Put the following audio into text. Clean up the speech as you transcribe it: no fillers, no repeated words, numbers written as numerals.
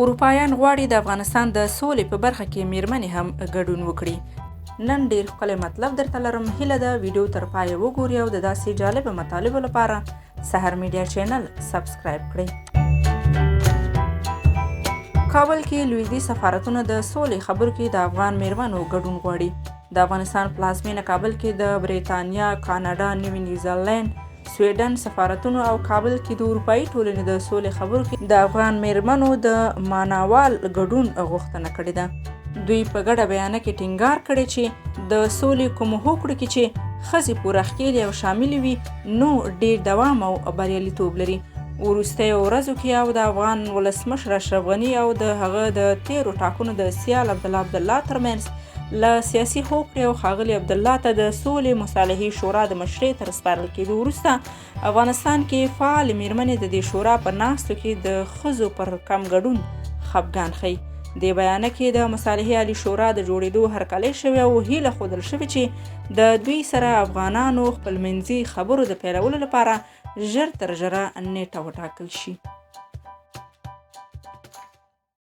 اروپایان غواړي د افغانستان د سولې په برخه کې میرمنې هم ګډون وکړي. نن ډیر ښکلی مطلب درته لرم. هیله ده ویډیو تر پایه وګورئ او د داسې جالبه مطالبو لپاره سحر میډیا چینل سبسکرایب کړئ. کابل کې لویدي سفارتونه د سولې خبرو کې د افغان میرمنو ګډون غواړي. د افغانستان پلازمینه کابل کې د بریتانیا، کاناډا، نوي نیوزیلند، سویډن سفارتونو او کابل کې د اروپایي ټولنې د سولې خبرو کې د افغان میرمنو د ماناوال ګډون غوښتنه کړې ده. دوی په ګډه بیانیه کې ټینګار کړی چې د سولې کومو هوکړو کې چې ښځې پوره ښکېلې او شاملې وي نو ډېر دوام او بریالیتوب لري. وروستیو ورځو کې او د افغان ولسمشر اشرف غني او د هغه د تیرو ټاکنو د سیال عبدالله ترمنځ له سیاسي هوکړې او ښاغلي عبدالله ته د سولې مصالحې شورا د مشرۍ تر سپارل کېدو وروسته افغانستان کې فعال میرمنې د دې شورا په ناستو کې د ښځو پر کم ګډون خفګان ښیي. دې بیانیه کې د مصالحې عالي شورا د جوړېدو هرکلی شوی او هیله ښودل شوې چې د دوی سره افغانانو خپلمنځي خبرو د پیلولو لپاره ژر تر ژره نیټه وټاکل شي.